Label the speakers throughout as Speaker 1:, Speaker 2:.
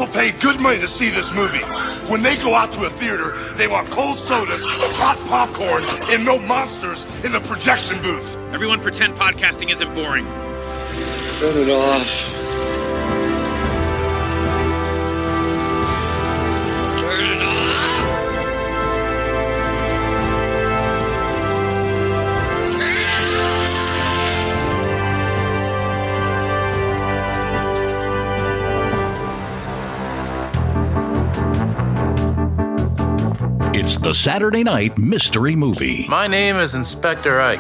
Speaker 1: People pay good money to see this movie. When they go out to a theater, they want cold sodas, hot popcorn, and no monsters in the projection booth.
Speaker 2: Everyone pretend podcasting isn't boring.
Speaker 3: Turn it off. Turn it off.
Speaker 4: It's the Saturday Night Mystery Movie.
Speaker 5: My name is Inspector Ike,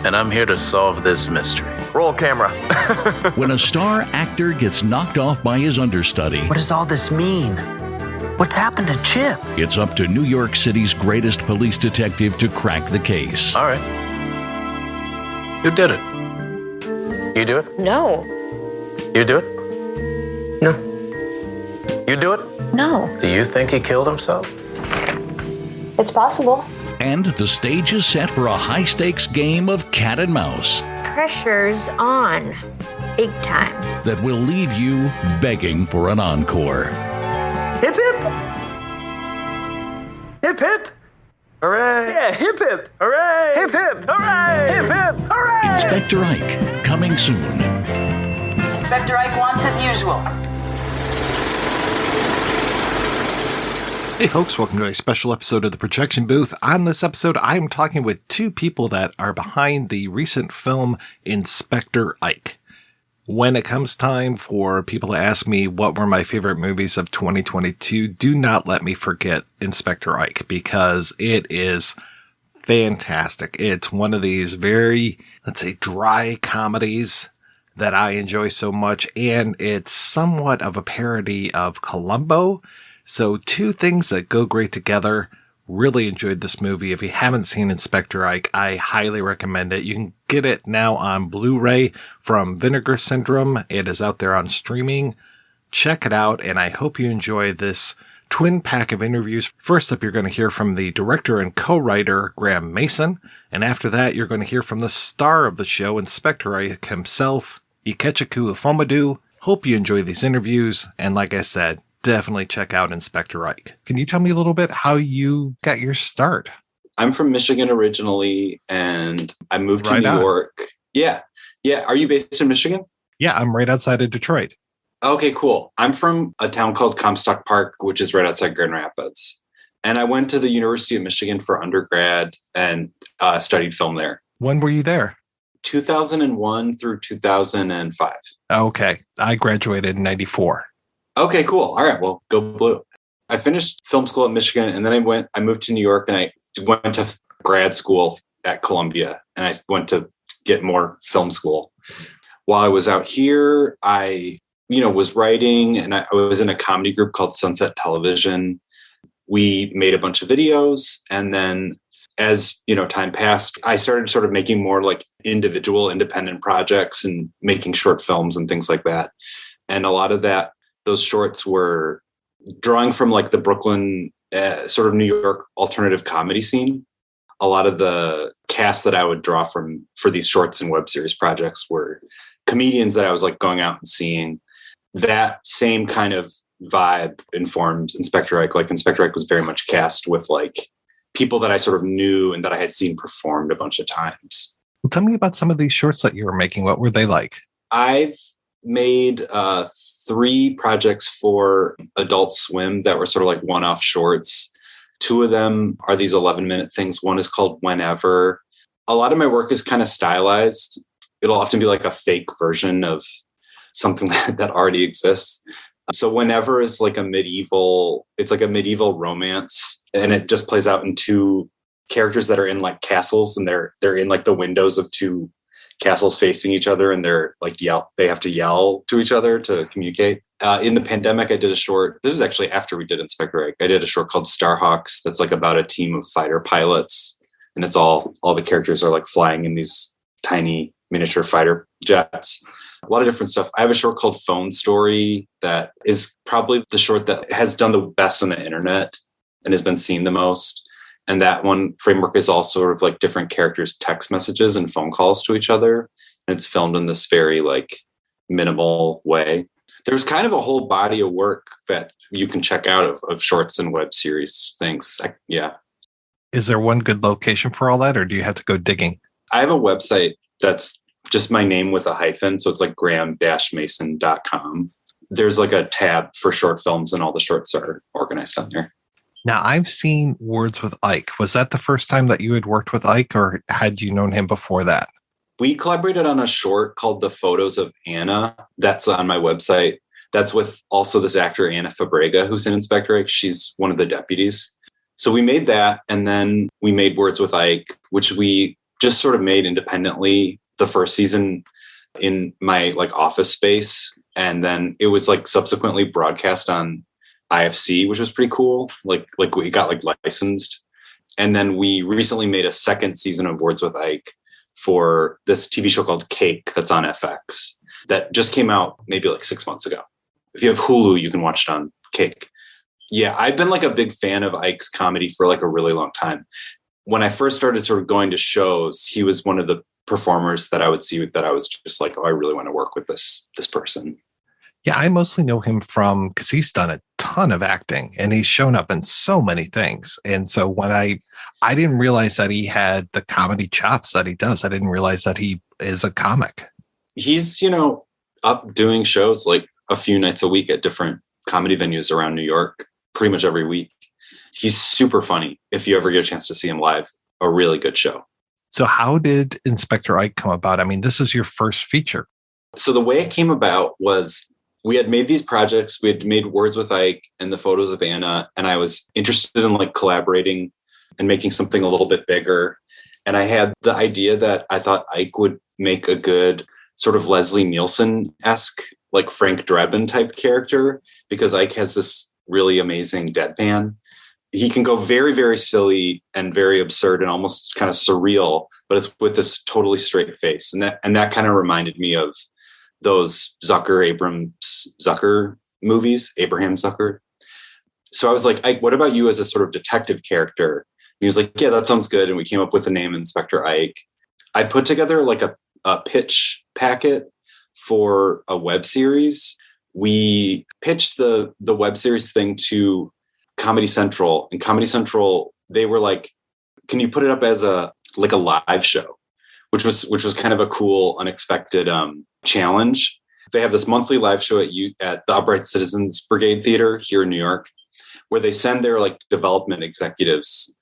Speaker 5: and I'm here to solve this mystery. Roll camera.
Speaker 4: When a star actor gets knocked off by his understudy,
Speaker 6: what does all this mean? What's happened to Chip?
Speaker 4: It's up to New York City's greatest police detective to crack the case.
Speaker 5: All right. Who did it? You do it?
Speaker 7: No.
Speaker 5: You do it?
Speaker 6: No.
Speaker 5: You do it?
Speaker 7: No.
Speaker 5: Do you think he killed himself?
Speaker 7: It's possible.
Speaker 4: And the stage is set for a high-stakes game of cat and mouse.
Speaker 7: Pressure's on. Big time.
Speaker 4: That will leave you begging for an encore.
Speaker 6: Hip hip! Hip hip! Hooray! Yeah, hip hip! Hooray! Hip hip! Hooray! Hip hip! Hooray!
Speaker 4: Inspector Ike, coming soon.
Speaker 8: Inspector Ike wants as usual.
Speaker 9: Hey folks, welcome to a special episode of The Projection Booth. On this episode, I am talking with two people that are behind the recent film Inspector Ike. When it comes time for people to ask me what were my favorite movies of 2022, do not let me forget Inspector Ike, because it is fantastic. It's one of these very, let's say, dry comedies that I enjoy so much, and it's somewhat of a parody of Columbo. So two things that go great together. Really enjoyed this movie. If you haven't seen Inspector Ike, I highly recommend it. You can get it now on Blu-ray from Vinegar Syndrome. It is out there on streaming. Check it out, and I hope you enjoy this twin pack of interviews. First up, you're going to hear from the director and co-writer, Graham Mason. And after that, you're going to hear from the star of the show, Inspector Ike himself, Ikechukwu Ufomadu. Hope you enjoy these interviews. And like I said, definitely check out Inspector Ike. Can you tell me a little bit how you got your start?
Speaker 10: I'm from Michigan originally, and I moved to New York. Yeah. Are you based in Michigan?
Speaker 9: Yeah, I'm right outside of Detroit.
Speaker 10: Okay, cool. I'm from a town called Comstock Park, which is right outside Grand Rapids. And I went to the University of Michigan for undergrad and studied film there.
Speaker 9: When were you there?
Speaker 10: 2001 through 2005.
Speaker 9: Okay. I graduated in 94.
Speaker 10: Okay, cool. All right. Well, go blue. I finished film school at Michigan, and then I moved to New York, and I went to grad school at Columbia, and I went to get more film school. While I was out here, I, was writing, and I was in a comedy group called Sunset Television. We made a bunch of videos, and then as, time passed, I started sort of making more like individual independent projects and making short films and things like that. And a lot of those shorts were drawing from like the Brooklyn sort of New York alternative comedy scene. A lot of the cast that I would draw from for these shorts and web series projects were comedians that I was like going out and seeing. That same kind of vibe informed Inspector Ike. Like Inspector Ike was very much cast with like people that I sort of knew and that I had seen performed a bunch of times.
Speaker 9: Well, tell me about some of these shorts that you were making. What were they like?
Speaker 10: I've made 3 projects for Adult Swim that were sort of like one-off shorts. 2 of them are these 11-minute things. One is called Whenever. A lot of my work is kind of stylized. It'll often be like a fake version of something that already exists. So Whenever is like a medieval romance, and it just plays out in 2 characters that are in like castles, and they're in like the windows of 2 castles facing each other, and they have to yell to each other to communicate. In the pandemic, I did a short. This was actually after we did Inspector Ike. I did a short called Starhawks that's like about a team of fighter pilots, and it's all the characters are like flying in these tiny miniature fighter jets. A lot of different stuff. I have a short called Phone Story that is probably the short that has done the best on the internet and has been seen the most. And that one framework is all sort of like different characters' text messages and phone calls to each other. And it's filmed in this very like minimal way. There's kind of a whole body of work that you can check out of shorts and web series things. Yeah.
Speaker 9: Is there one good location for all that, or do you have to go digging?
Speaker 10: I have a website that's just my name with a hyphen. So it's like graham-mason.com. There's like a tab for short films, and all the shorts are organized on there.
Speaker 9: Now, I've seen Words with Ike. Was that the first time that you had worked with Ike, or had you known him before that?
Speaker 10: We collaborated on a short called The Photos of Anna. That's on my website. That's with also this actor, Anna Fabrega, who's in Inspector Ike. She's one of the deputies. So we made that, and then we made Words with Ike, which we just sort of made independently the first season in my like office space. And then it was like subsequently broadcast on IFC, which was pretty cool. Like we got like licensed. And then we recently made a second season of Words with Ike for this TV show called Cake that's on FX that just came out maybe like 6 months ago. If you have Hulu, you can watch it on Cake. Yeah, I've been like a big fan of Ike's comedy for like a really long time. When I first started sort of going to shows, he was one of the performers that I would see that I was just like, oh, I really want to work with this person.
Speaker 9: Yeah, I mostly know him from, because he's done a ton of acting and he's shown up in so many things. And so when I didn't realize that he had the comedy chops that he does. I didn't realize that he is a comic.
Speaker 10: He's, up doing shows like a few nights a week at different comedy venues around New York, pretty much every week. He's super funny. If you ever get a chance to see him live, a really good show.
Speaker 9: So how did Inspector Ike come about? I mean, this is your first feature.
Speaker 10: So the way it came about was we had made these projects. We had made Words with Ike and The Photos of Anna. And I was interested in like collaborating and making something a little bit bigger. And I had the idea that I thought Ike would make a good sort of Leslie Nielsen-esque, like Frank Drebin type character, because Ike has this really amazing deadpan. He can go very, very silly and very absurd and almost kind of surreal, but it's with this totally straight face. And that kind of reminded me of those Abraham Zucker movies, Abraham Zucker. So I was like, Ike, what about you as a sort of detective character? And he was like, yeah, that sounds good. And we came up with the name Inspector Ike. I put together like a pitch packet for a web series. We pitched the web series thing to Comedy Central, and Comedy Central, they were like, can you put it up as a live show, which was kind of a cool, unexpected challenge. They have this monthly live show at the Upright Citizens Brigade Theater here in New York, where they send their like development executives,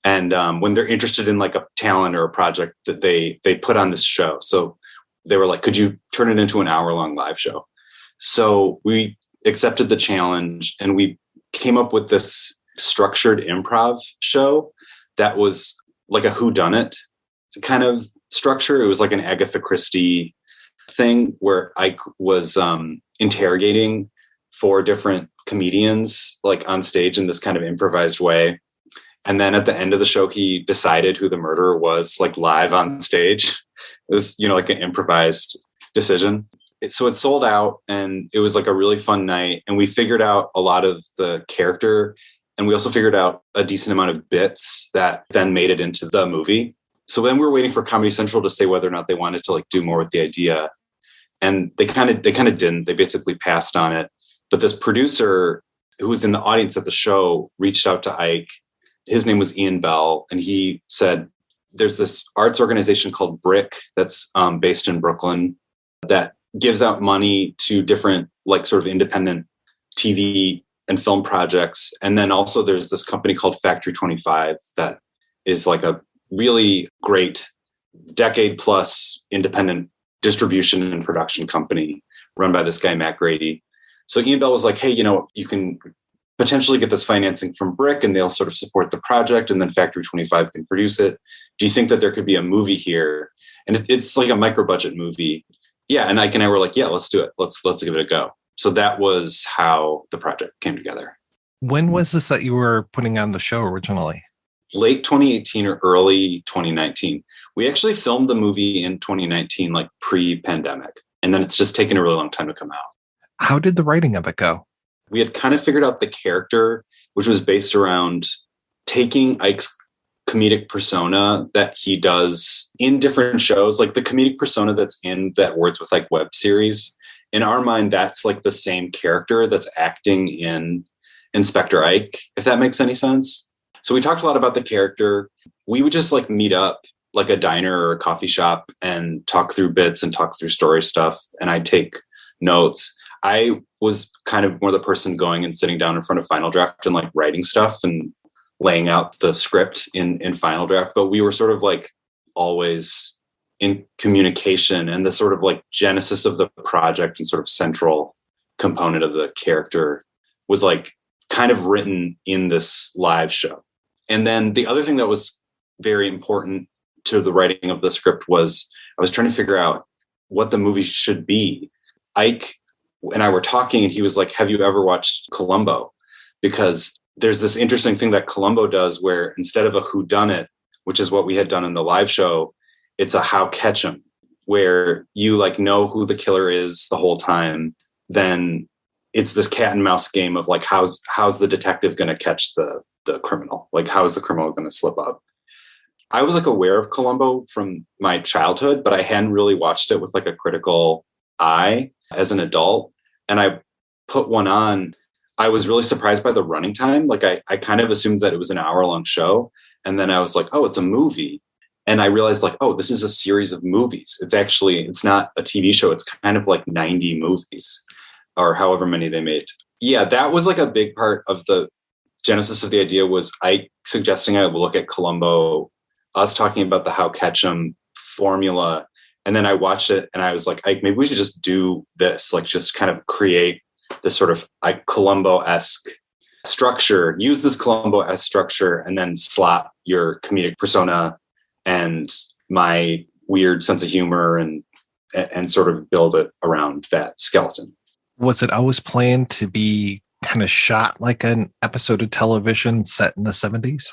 Speaker 10: and when they're interested in like a talent or a project, that they put on this show. So they were like, could you turn it into an hour-long live show? So we accepted the challenge, and we came up with this structured improv show that was like a whodunit kind of structure. It was like an Agatha Christie thing where Ike was interrogating 4 different comedians like on stage in this kind of improvised way. And then at the end of the show, he decided who the murderer was, like live on stage. It was, like an improvised decision. So it sold out, and it was like a really fun night. And we figured out a lot of the character, and we also figured out a decent amount of bits that then made it into the movie. So then we were waiting for Comedy Central to say whether or not they wanted to like do more with the idea. And they kind of didn't. They basically passed on it. But this producer who was in the audience at the show reached out to Ike. His name was Ian Bell, and he said, there's this arts organization called BRIC that's based in Brooklyn that gives out money to different like sort of independent TV and film projects. And then also there's this company called Factory 25 that is like a really great decade plus independent distribution and production company run by this guy, Matt Grady. So Ian Bell was like, hey, you can potentially get this financing from BRIC and they'll sort of support the project, and then Factory 25 can produce it. Do you think that there could be a movie here? And it's like a micro budget movie. Yeah. And Ike and I were like, yeah, let's do it. Let's give it a go. So that was how the project came together.
Speaker 9: When was this that you were putting on the show originally?
Speaker 10: Late 2018 or early 2019. We actually filmed the movie in 2019, like pre-pandemic. And then it's just taken a really long time to come out.
Speaker 9: How did the writing of it go?
Speaker 10: We had kind of figured out the character, which was based around taking Ike's comedic persona that he does in different shows, like the comedic persona that's in that Words with Ike web series in our mind, that's like the same character that's acting in Inspector Ike, if that makes any sense. So we talked a lot about the character. We would just like meet up like a diner or a coffee shop and talk through bits and talk through story stuff. And I'd take notes. I was kind of more the person going and sitting down in front of Final Draft and like writing stuff and laying out the script in Final Draft. But we were sort of like always in communication, and the sort of like genesis of the project and sort of central component of the character was like kind of written in this live show. And then the other thing that was very important to the writing of the script was I was trying to figure out what the movie should be. Ike and I were talking, and he was like, have you ever watched Columbo? Because there's this interesting thing that Columbo does where instead of a whodunit, which is what we had done in the live show, it's a howcatchem, where you like know who the killer is the whole time. Then it's this cat and mouse game of like, how's the detective going to catch the criminal? Like, how is the criminal going to slip up? I was like aware of Columbo from my childhood, but I hadn't really watched it with like a critical eye as an adult. And I put one on. I was really surprised by the running time. Like I kind of assumed that it was an hour-long show. And then I was like, oh, it's a movie. And I realized like, oh, this is a series of movies. It's not a TV show. It's kind of like 90 movies or however many they made. Yeah, that was like a big part of the genesis of the idea was I suggesting I would look at Columbo, us talking about the howcatchem formula. And then I watched it and I was like, maybe we should just do this, like just kind of create this sort of like Columbo-esque structure, use this Columbo-esque structure, and then slot your comedic persona and my weird sense of humor and sort of build it around that skeleton.
Speaker 9: Was it always planned to be kind of shot like an episode of television set in the 70s?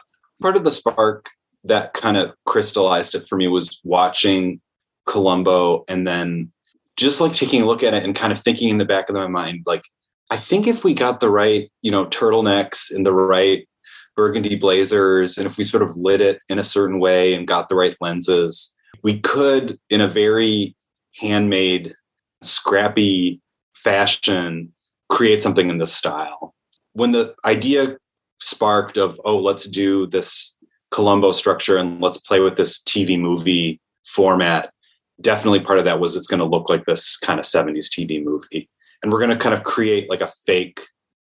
Speaker 10: Part of the spark that kind of crystallized it for me was watching Columbo and then just like taking a look at it and kind of thinking in the back of my mind, like, I think if we got the right, turtlenecks and the right burgundy blazers, and if we sort of lit it in a certain way and got the right lenses, we could, in a very handmade, scrappy fashion, create something in this style. When the idea sparked of, oh, let's do this Columbo structure and let's play with this TV movie format, definitely part of that was it's going to look like this kind of 70s TV movie. And we're going to kind of create like a fake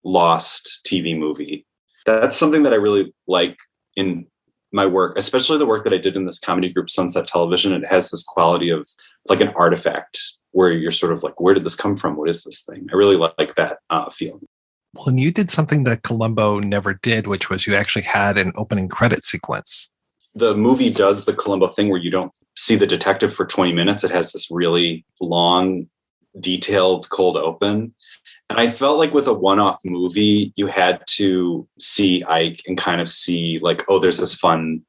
Speaker 10: lost TV movie. That's something that I really like in my work, especially the work that I did in this comedy group, Sunset Television. It has this quality of like an artifact where you're sort of like, where did this come from? What is this thing? I really like that feeling.
Speaker 9: Well, and you did something that Columbo never did, which was you actually had an opening credit sequence.
Speaker 10: The movie does the Columbo thing where you don't see the detective for 20 minutes. It has this really long, detailed cold open. And I felt like with a one-off movie, you had to see Ike and kind of see like, oh, there's this fun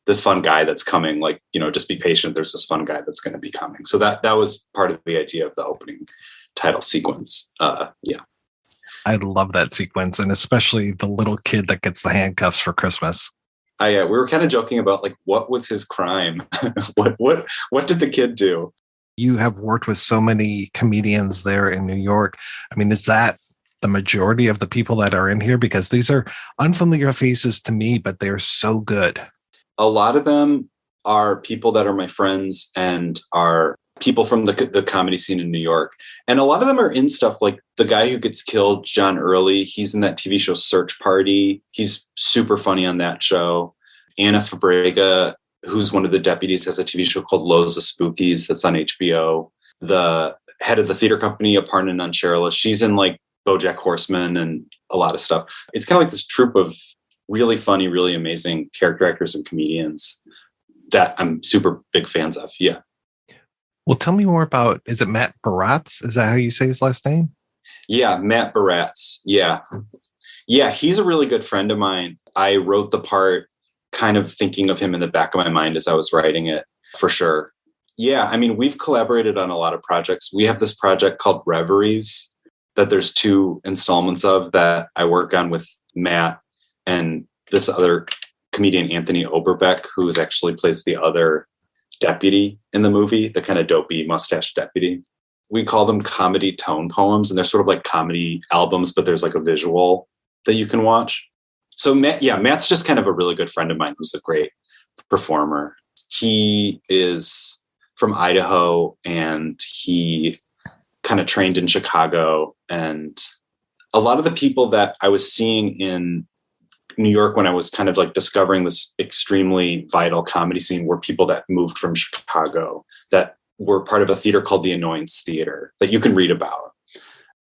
Speaker 10: guy that's coming. Like, just be patient. There's this fun guy that's going to be coming. So that was part of the idea of the opening title sequence. Yeah.
Speaker 9: I love that sequence, and especially the little kid that gets the handcuffs for Christmas.
Speaker 10: We were kind of joking about like, what was his crime? What did the kid do?
Speaker 9: You have worked with so many comedians there in New York. I mean, is that the majority of the people that are in here? Because these are unfamiliar faces to me, but they're so good.
Speaker 10: A lot of them are people that are my friends and are people from the comedy scene in New York. And a lot of them are in stuff like the guy who gets killed, John Early. He's in that TV show Search Party. He's super funny on that show. Anna Fabrega, who's one of the deputies, has a TV show called Loads of Spookies that's on HBO. The head of the theater company, Aparna Nancherla, she's in like BoJack Horseman and a lot of stuff. It's kind of like this troupe of really funny, really amazing character actors and comedians that I'm super big fans of. Yeah.
Speaker 9: Well, tell me more about, is it Matt Baratz? Is that how you say his last name?
Speaker 10: Yeah, Matt Baratz. Yeah. Yeah, he's a really good friend of mine. I wrote the part kind of thinking of him in the back of my mind as I was writing it, for sure. Yeah, I mean, we've collaborated on a lot of projects. We have this project called Reveries that there's 2 installments of that I work on with Matt and this other comedian, Anthony Oberbeck, who actually plays the other deputy in the movie, the kind of dopey mustache deputy. we call them comedy tone poems, and they're sort of like comedy albums, but there's like a visual that you can watch. So Matt's just kind of a really good friend of mine who's a great performer. He is from Idaho, and he kind of trained in Chicago. And a lot of the people that I was seeing in New York when I was kind of like discovering this extremely vital comedy scene were people that moved from Chicago that were part of a theater called the Annoyance Theater that you can read about.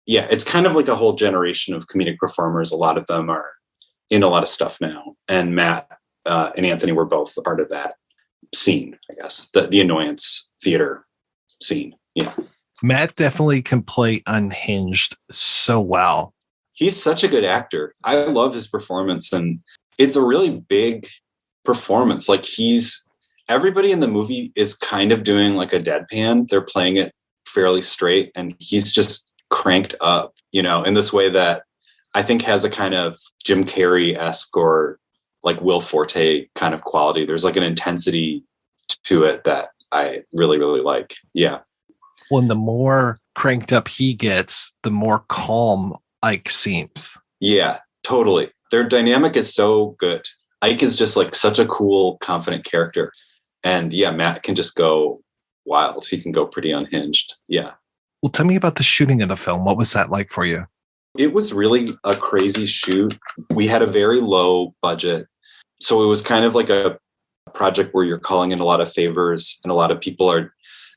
Speaker 10: Yeah, it's kind of like a whole generation of comedic performers. A lot of them are in a lot of stuff now. And Matt and Anthony were both a part of that scene, I guess, the Annoyance Theater scene. Yeah.
Speaker 9: Matt definitely can play unhinged so well.
Speaker 10: He's such a good actor. I love his performance, and it's a really big performance. Like everybody in the movie is kind of doing like a deadpan. They're playing it fairly straight, and he's just cranked up, in this way that I think has a kind of Jim Carrey-esque or like Will Forte kind of quality. There's like an intensity to it that I really, really like. Yeah.
Speaker 9: When the more cranked up he gets, the more calm Ike seems.
Speaker 10: Yeah, totally. Their dynamic is so good. Ike is just like such a cool, confident character. And yeah, Matt can just go wild. He can go pretty unhinged. Yeah.
Speaker 9: Well, tell me about the shooting of the film. What was that like for you?
Speaker 10: It was really a crazy shoot. We had a very low budget. So it was kind of like a project where you're calling in a lot of favors, and a lot of people are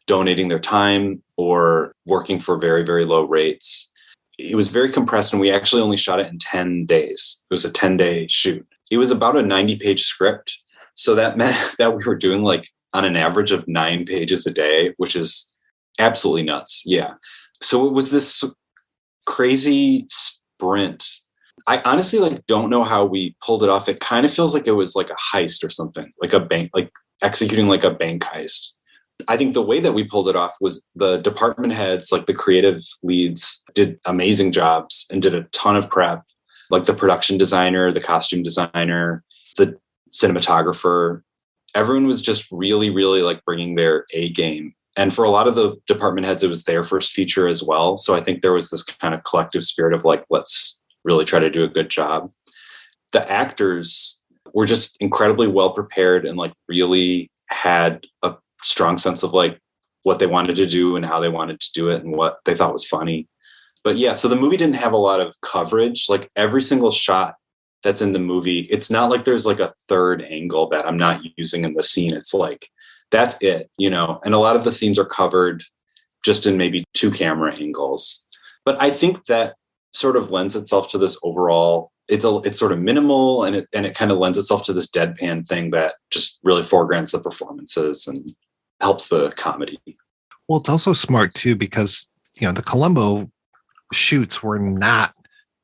Speaker 10: donating their time or working for very, very low rates. It was very compressed, and we actually only shot it in 10 days. It was a 10-day shoot. It was about a 90-page script. So that meant that we were doing like on an average of 9 pages a day, which is absolutely nuts. Yeah. So it was this crazy sprint. I honestly don't know how we pulled it off. It kind of feels like it was like a heist or something, like a bank, like executing like a bank heist. I think the way that we pulled it off was the department heads, like the creative leads, did amazing jobs and did a ton of prep, like the production designer, the costume designer, the cinematographer. Everyone was just really, really like bringing their A game. And for a lot of the department heads, it was their first feature as well. So I think there was this kind of collective spirit of like, let's really try to do a good job. The actors were just incredibly well prepared and like really had a strong sense of like what they wanted to do and how they wanted to do it and what they thought was funny. But yeah, so the movie didn't have a lot of coverage. Like every single shot that's in the movie, it's not like there's like a third angle that I'm not using in the scene. It's like, that's it, and a lot of the scenes are covered just in maybe 2 camera angles. But I think that sort of lends itself to this overall, it's sort of minimal, and it kind of lends itself to this deadpan thing that just really foregrounds the performances and helps the comedy.
Speaker 9: Well, it's also smart too, because, the Columbo shoots were not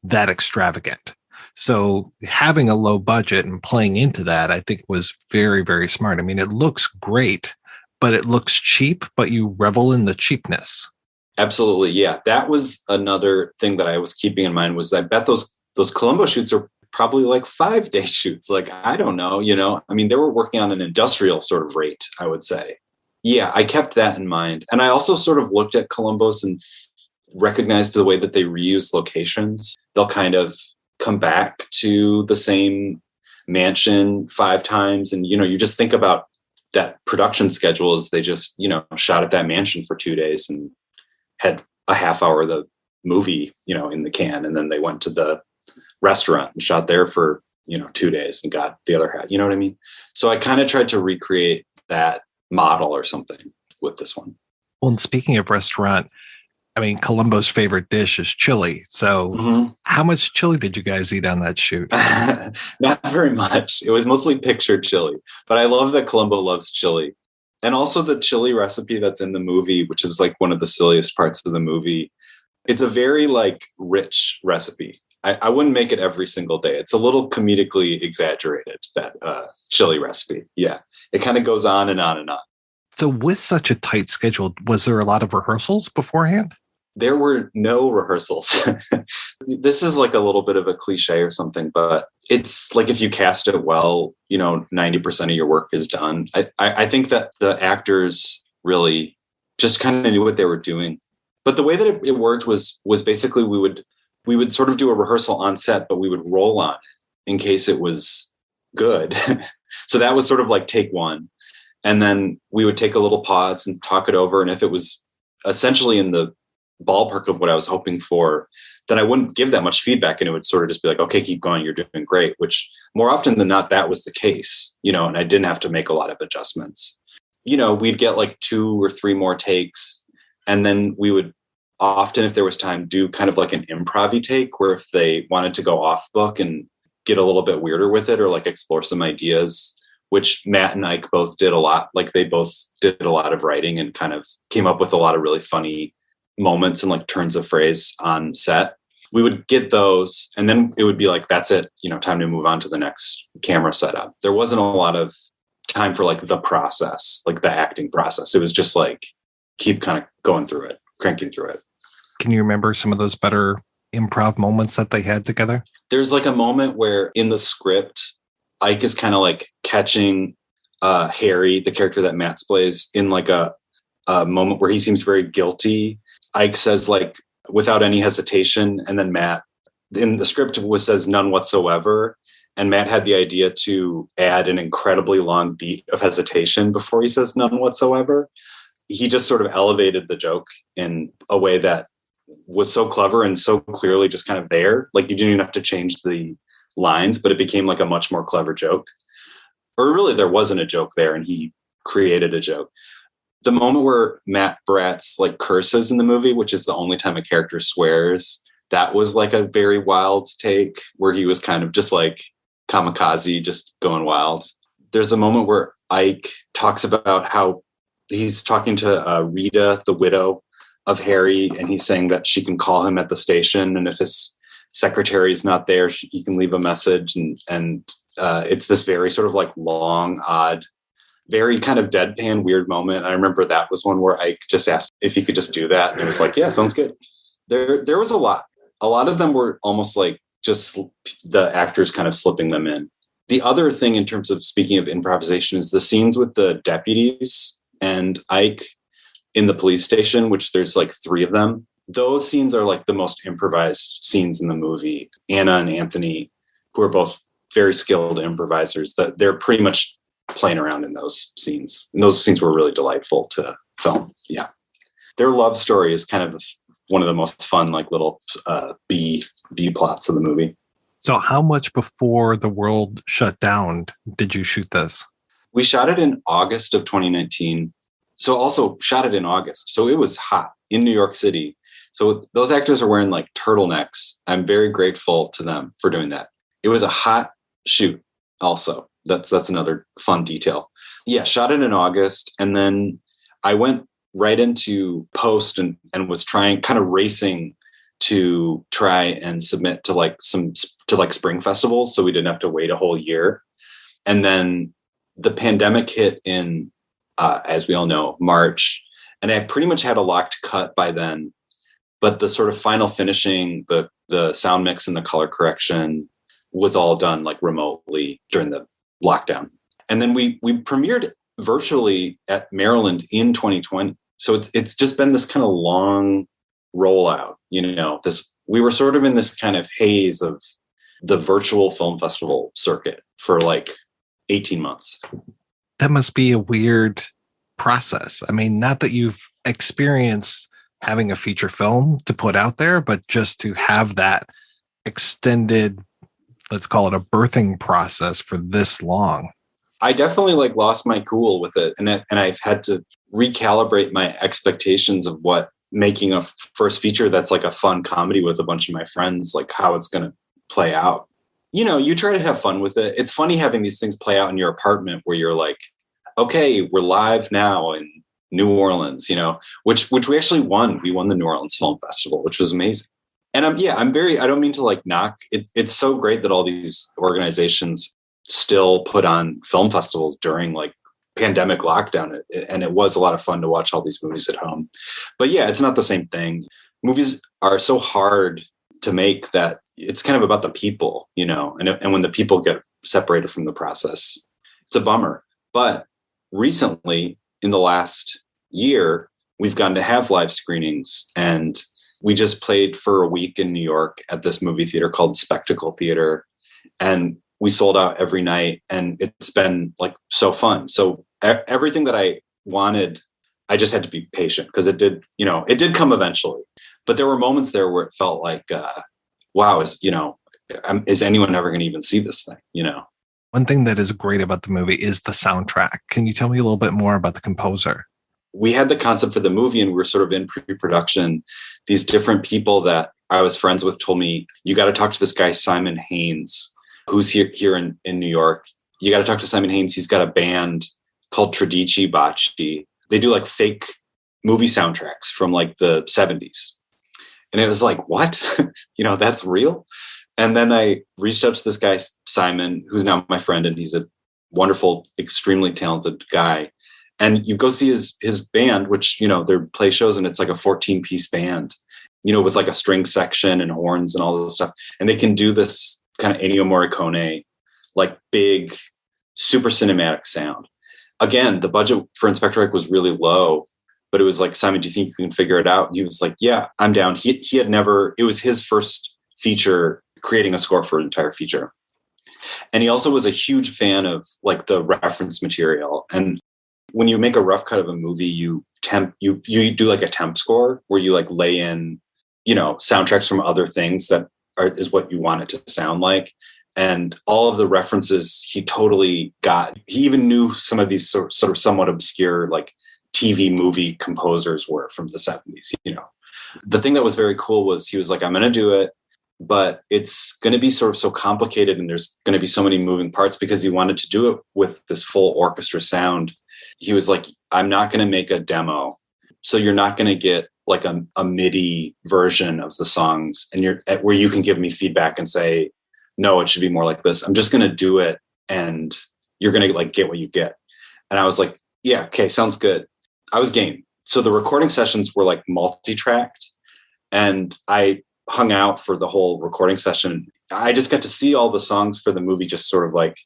Speaker 9: that extravagant. So having a low budget and playing into that, I think was very, very smart. I mean, it looks great, but it looks cheap, but you revel in the cheapness.
Speaker 10: Absolutely. Yeah. That was another thing that I was keeping in mind, was that I bet those Columbo shoots are probably like 5-day shoots. Like, I don't know, I mean, they were working on an industrial sort of rate, I would say. Yeah, I kept that in mind. And I also sort of looked at Columbus and recognized the way that they reuse locations. They'll kind of come back to the same mansion 5 times. And, you just think about that production schedule as they just, shot at that mansion for 2 days and had a half hour of the movie, in the can. And then they went to the restaurant and shot there for, 2 days and got the other half, you know what I mean? So I kind of tried to recreate that model or something with this one.
Speaker 9: Well, and speaking of restaurant, I mean, Columbo's favorite dish is chili. So How much chili did you guys eat on that shoot?
Speaker 10: Not very much. It was mostly picture chili, but I love that Columbo loves chili. And also the chili recipe that's in the movie, which is like one of the silliest parts of the movie. It's a very like rich recipe. I wouldn't make it every single day. It's a little comedically exaggerated, that chili recipe. Yeah. It kind of goes on and on and on.
Speaker 9: So with such a tight schedule, was there a lot of rehearsals beforehand?
Speaker 10: There were no rehearsals. This is like a little bit of a cliche or something, but it's like if you cast it well, 90% of your work is done. I think that the actors really just kind of knew what they were doing. But the way that it worked was basically we would sort of do a rehearsal on set, but we would roll on it in case it was good. So that was sort of like take one. And then we would take a little pause and talk it over. And if it was essentially in the ballpark of what I was hoping for, then I wouldn't give that much feedback. And it would sort of just be like, okay, keep going. You're doing great, which more often than not, that was the case, you know, and I didn't have to make a lot of adjustments. You know, we'd get like 2 or 3 more takes. And then we would often, if there was time, do kind of like an improv-y take where if they wanted to go off book and get a little bit weirder with it or like explore some ideas, which Matt and Ike both did a lot. Like they both did a lot of writing and kind of came up with a lot of really funny moments and like turns of phrase on set. We would get those and then it would be like, that's it, you know, time to move on to the next camera setup. There wasn't a lot of time for like the process, like the acting process. It was just like, keep kind of going through it, cranking through it.
Speaker 9: Can you remember some of those better improv moments that they had together?
Speaker 10: There's like a moment where in the script, Ike is kind of like catching Harry, the character that Matt plays, in like a moment where he seems very guilty. Ike says like, without any hesitation. And then Matt in the script says none whatsoever. And Matt had the idea to add an incredibly long beat of hesitation before he says none whatsoever. He just sort of elevated the joke in a way that was so clever and so clearly just kind of there. Like you didn't even have to change the lines, but it became like a much more clever joke. Or really there wasn't a joke there and he created a joke. The moment where Matt Bratz like curses in the movie, which is the only time a character swears, that was like a very wild take where he was kind of just like kamikaze, just going wild. There's a moment where Ike talks about how he's talking to Rita, the widow of Harry, and he's saying that she can call him at the station. And if his secretary is not there, he can leave a message. And it's this very sort of like long, odd, very kind of deadpan, weird moment. I remember that was one where Ike just asked if he could just do that. And it was like, yeah, sounds good. There was a lot of them were almost like just the actors kind of slipping them in. The other thing in terms of speaking of improvisation is the scenes with the deputies and Ike in the police station, which there's like 3 of them. Those scenes are like the most improvised scenes in the movie. Anna and Anthony, who are both very skilled improvisers, that they're pretty much playing around in those scenes. And those scenes were really delightful to film. Yeah. Their love story is kind of one of the most fun, like little B plots of the movie.
Speaker 9: So how much before the world shut down did you shoot this?
Speaker 10: We shot it in August of 2019. So also shot it in August. So it was hot in New York City. So those actors are wearing like turtlenecks. I'm very grateful to them for doing that. It was a hot shoot also. That's another fun detail. Yeah, shot it in August. And then I went right into post and was trying, kind of racing to try and submit to like spring festivals. So we didn't have to wait a whole year. And then the pandemic hit in, as we all know, March. And I pretty much had a locked cut by then. But the sort of final finishing, the sound mix and the color correction was all done like remotely during the lockdown. And then we premiered virtually at Maryland in 2020. So it's just been this kind of long rollout, you know, we were sort of in this kind of haze of the virtual film festival circuit for like 18 months.
Speaker 9: That must be a weird process. I mean, not that you've experienced having a feature film to put out there, but just to have that extended, let's call it a birthing process for this long.
Speaker 10: I definitely like lost my cool with it. And I've had to recalibrate my expectations of what making a first feature that's like a fun comedy with a bunch of my friends, like how it's going to play out. You know, you try to have fun with it. It's funny having these things play out in your apartment where you're like, okay, we're live now in New Orleans, you know, which we actually won. We won the New Orleans Film Festival, which was amazing. And I don't mean to like knock it. It's so great that all these organizations still put on film festivals during like pandemic lockdown. And it was a lot of fun to watch all these movies at home. But yeah, it's not the same thing. Movies are so hard to make that it's kind of about the people, you know, and when the people get separated from the process, it's a bummer. But recently, in the last year, we've gotten to have live screenings, and we just played for a week in New York at this movie theater called Spectacle Theater. And we sold out every night, and it's been like so fun. So everything that I wanted, I just had to be patient because it did come eventually. But there were moments there where it felt like, wow, is anyone ever going to even see this thing?
Speaker 9: One thing that is great about the movie is the soundtrack. Can you tell me a little bit more about the composer?
Speaker 10: We had the concept for the movie, and we were sort of in pre-production. These different people that I was friends with told me, you got to talk to this guy, Simon Haynes, who's here in New York. You got to talk to Simon Haynes. He's got a band called Tradici Bocci. They do like fake movie soundtracks from like the 70s. And it was like, what? That's real? And then I reached out to this guy, Simon, who's now my friend, and he's a wonderful, extremely talented guy. And you go see his band, which, they play shows, and it's like a 14-piece band, with like a string section and horns and all this stuff. And they can do this kind of Ennio Morricone, like big, super cinematic sound. Again, the budget for Inspector Ike was really low, but it was like, Simon, do you think you can figure it out? And he was like, yeah, I'm down. He had never, it was his first feature, creating a score for an entire feature. And he also was a huge fan of like the reference material. And when you make a rough cut of a movie, you do like a temp score where you like lay in, soundtracks from other things that is what you want it to sound like. And all of the references he totally got. He even knew some of these sort of somewhat obscure like TV movie composers were from the 70s. The thing that was very cool was he was like, I'm going to do it, but it's going to be sort of so complicated, and there's going to be so many moving parts, because he wanted to do it with this full orchestra sound. He was like, I'm not going to make a demo. So you're not going to get like a MIDI version of the songs, and where you can give me feedback and say, no, it should be more like this. I'm just going to do it, and you're going to like get what you get. And I was like, yeah, okay, sounds good. I was game. So the recording sessions were like multi-tracked, and I hung out for the whole recording session. I just got to see all the songs for the movie just sort of like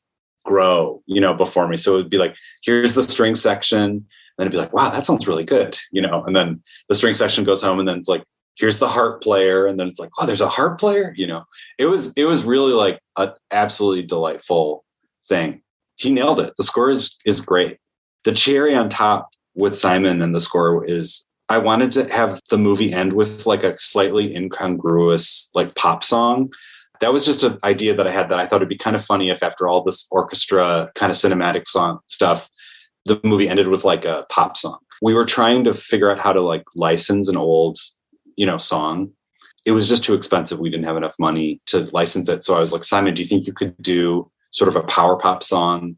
Speaker 10: grow, before me. So it would be like, here's the string section. And then it'd be like, wow, that sounds really good. And then the string section goes home, and then it's like, here's the harp player. And then it's like, oh, there's a harp player. It was really like an absolutely delightful thing. He nailed it. The score is great. The cherry on top with Simon and the score is, I wanted to have the movie end with like a slightly incongruous like pop song. That was just an idea that I had, that I thought it'd be kind of funny if after all this orchestra kind of cinematic song stuff, the movie ended with like a pop song. We were trying to figure out how to like license an old, song. It was just too expensive. We didn't have enough money to license it. So I was like, Simon, do you think you could do sort of a power pop song?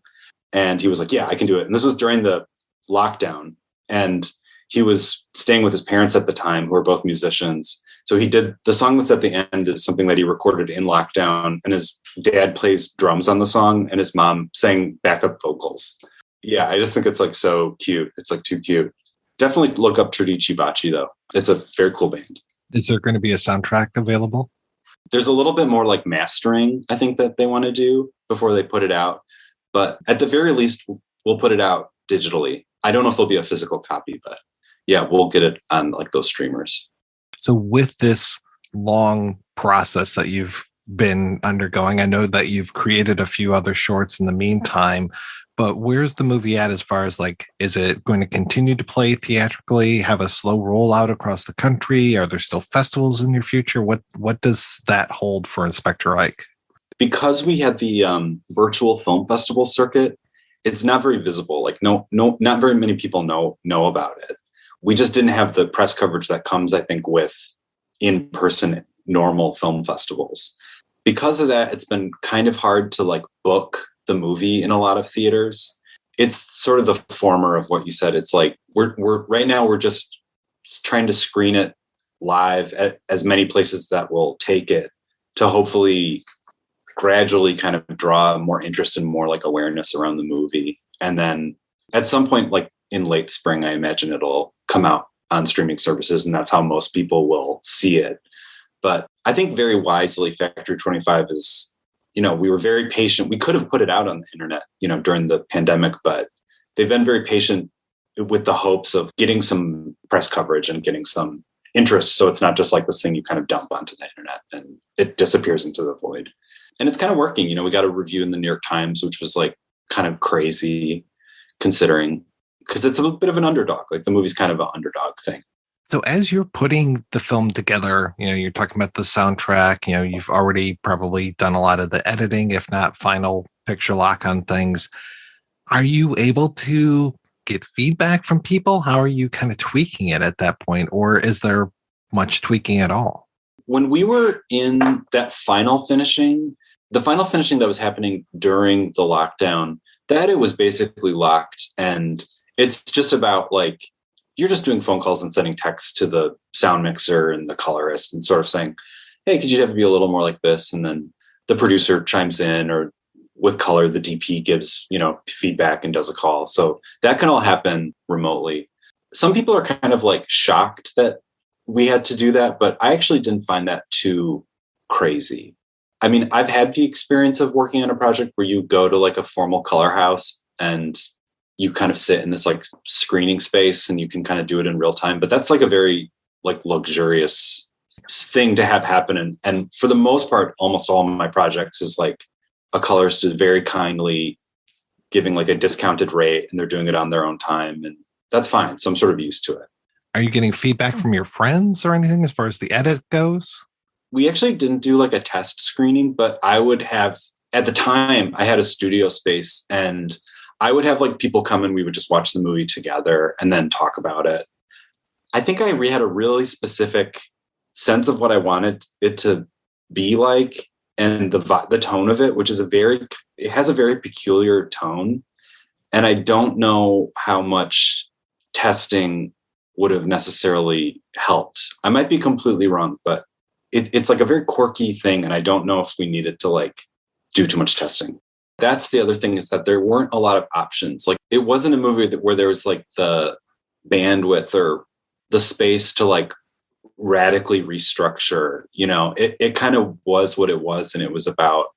Speaker 10: And he was like, yeah, I can do it. And this was during the lockdown. And he was staying with his parents at the time, who are both musicians. So he did the song that's at the end is something that he recorded in lockdown, and his dad plays drums on the song, and his mom sang backup vocals. Yeah, I just think it's like so cute. It's like too cute. Definitely look up Tradici Bocci though. It's a very cool band.
Speaker 9: Is there going to be a soundtrack available?
Speaker 10: There's a little bit more like mastering, I think, that they want to do before they put it out. But at the very least, we'll put it out digitally. I don't know if there'll be a physical copy, but yeah, we'll get it on like those streamers.
Speaker 9: So with this long process that you've been undergoing, I know that you've created a few other shorts in the meantime, but where's the movie at as far as like, is it going to continue to play theatrically, have a slow rollout across the country? Are there still festivals in your future? What does that hold for Inspector Ike?
Speaker 10: Because we had the virtual film festival circuit, it's not very visible. Like not very many people know about it. We just didn't have the press coverage that comes, I think, with in-person normal film festivals. Because of that, it's been kind of hard to like book the movie in a lot of theaters. It's sort of the former of what you said. It's like we're right now we're just trying to screen it live at as many places that will take it, to hopefully gradually kind of draw more interest and more like awareness around the movie. And then at some point, like in late spring, I imagine it'll come out on streaming services, and that's how most people will see it. But I think very wisely, Factory 25 is, we were very patient. We could have put it out on the internet, during the pandemic, but they've been very patient with the hopes of getting some press coverage and getting some interest. So it's not just like this thing you kind of dump onto the internet and it disappears into the void. And it's kind of working. You know, we got a review in the New York Times, which was like kind of crazy considering, because it's a bit of an underdog. Like the movie's kind of an underdog thing.
Speaker 9: So as you're putting the film together, you know, you're talking about the soundtrack, you know, you've already probably done a lot of the editing, if not final picture lock on things. Are you able to get feedback from people? How are you kind of tweaking it at that point? Or is there much tweaking at all?
Speaker 10: When we were in that final finishing, the final finishing that was happening during the lockdown, that it was basically locked. And it's just about like, you're just doing phone calls and sending texts to the sound mixer and the colorist and sort of saying, hey, could you have it be a little more like this? And then the producer chimes in, or with color, the DP gives, you know, feedback and does a call. So that can all happen remotely. Some people are kind of like shocked that we had to do that, but I actually didn't find that too crazy. I mean, I've had the experience of working on a project where you go to like a formal color house and you kind of sit in this like screening space and you can kind of do it in real time. But that's like a very like luxurious thing to have happen. And for the most part, almost all of my projects is like a colorist is very kindly giving like a discounted rate and they're doing it on their own time. And that's fine. So I'm sort of used to it.
Speaker 9: Are you getting feedback from your friends or anything as far as the edit goes?
Speaker 10: We actually didn't do like a test screening, but I would have, at the time I had a studio space and I would have like people come and we would just watch the movie together and then talk about it. I think I had a really specific sense of what I wanted it to be like and the tone of it, which is it has a very peculiar tone. And I don't know how much testing would have necessarily helped. I might be completely wrong, but it's like a very quirky thing. And I don't know if we needed to like do too much testing. That's the other thing, is that there weren't a lot of options. Like it wasn't a movie where there was like the bandwidth or the space to like radically restructure, you know, it kind of was what it was. And it was about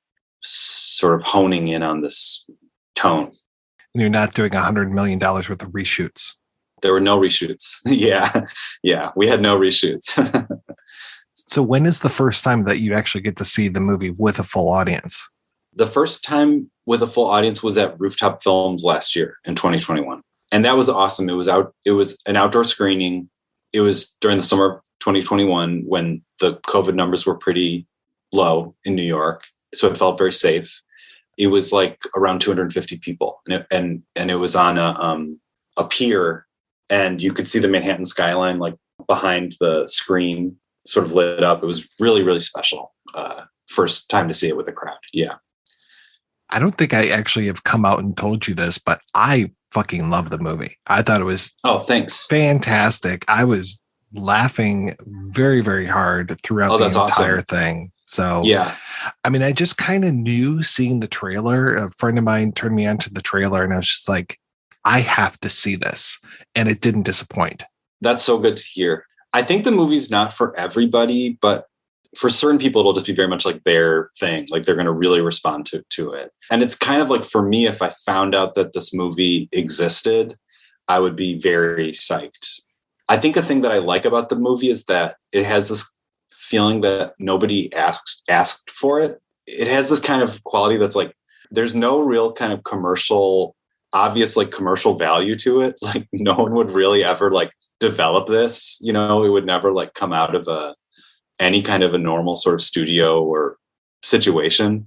Speaker 10: sort of honing in on this tone.
Speaker 9: And you're not doing $100 million worth of reshoots.
Speaker 10: There were no reshoots. Yeah. We had no reshoots.
Speaker 9: So when is the first time that you actually get to see the movie with a full audience?
Speaker 10: The first time with a full audience was at Rooftop Films last year in 2021. And that was awesome. It was an outdoor screening. It was during the summer of 2021 when the COVID numbers were pretty low in New York. So it felt very safe. It was like around 250 people and it was on a pier, and you could see the Manhattan skyline, like behind the screen, sort of lit up. It was really, really special. First time to see it with a crowd. Yeah.
Speaker 9: I don't think I actually have come out and told you this, but I fucking love the movie. I thought it was
Speaker 10: thanks.
Speaker 9: Fantastic. I was laughing very, very hard throughout the entire thing. So
Speaker 10: yeah,
Speaker 9: I mean, I just kind of knew seeing the trailer. A friend of mine turned me on to the trailer and I was just like, I have to see this. And it didn't disappoint.
Speaker 10: That's so good to hear. I think the movie's not for everybody, but for certain people, it'll just be very much like their thing. Like they're going to really respond to it. And it's kind of like, for me, if I found out that this movie existed, I would be very psyched. I think a thing that I like about the movie is that it has this feeling that nobody asked for it. It has this kind of quality that's like, there's no real kind of obvious like commercial value to it. Like no one would really ever like develop this, you know, it would never like come out of any kind of a normal sort of studio or situation.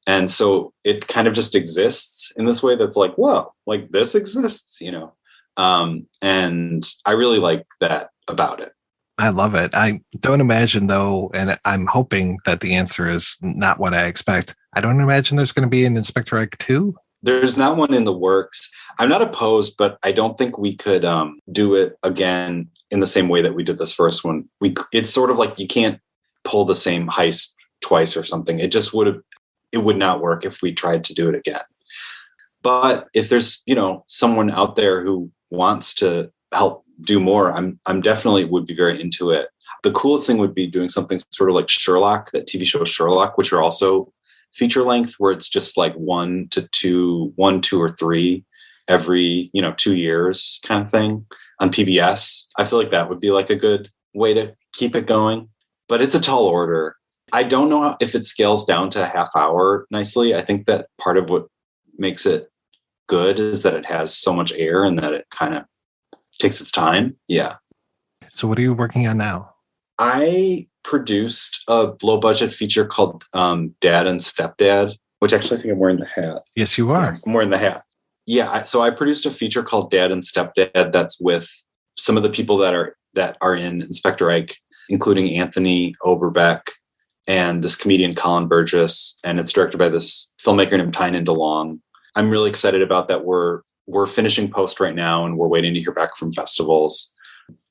Speaker 10: And so it kind of just exists in this way that's like, whoa, like this exists, you know? And I really like that about it.
Speaker 9: I love it. I don't imagine though, and I'm hoping that the answer is not what I expect. I don't imagine there's going to be an Inspector Ike 2.
Speaker 10: There's not one in the works. I'm not opposed, but I don't think we could do it again in the same way that we did this first one. It's sort of like you can't pull the same heist twice or something. It would not work if we tried to do it again. But if there's, you know, someone out there who wants to help do more, I'm definitely would be very into it. The coolest thing would be doing something sort of like Sherlock, that TV show Sherlock, which are also feature length, where it's just like 1, 2, or 3 every, 2 years kind of thing on PBS. I feel like that would be like a good way to keep it going. But it's a tall order. I don't know if it scales down to a half hour nicely. I think that part of what makes it good is that it has so much air and that it kind of takes its time. Yeah.
Speaker 9: So what are you working on now?
Speaker 10: I produced a low budget feature called Dad and Stepdad, which actually I think I'm wearing the hat.
Speaker 9: Yes, you are.
Speaker 10: Yeah, I'm wearing the hat. Yeah. So I produced a feature called Dad and Stepdad that's with some of the people that are in Inspector Ike, including Anthony Oberbeck and this comedian Colin Burgess. And it's directed by this filmmaker named Tynan DeLong. I'm really excited about that. We're finishing post right now and we're waiting to hear back from festivals.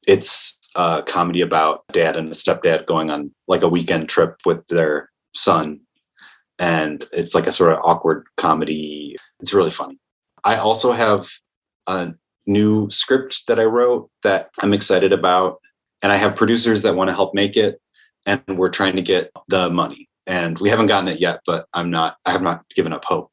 Speaker 10: It's a comedy about dad and a stepdad going on like a weekend trip with their son. And it's like a sort of awkward comedy. It's really funny. I also have a new script that I wrote that I'm excited about. And I have producers that want to help make it. And we're trying to get the money. And we haven't gotten it yet, but I have not given up hope.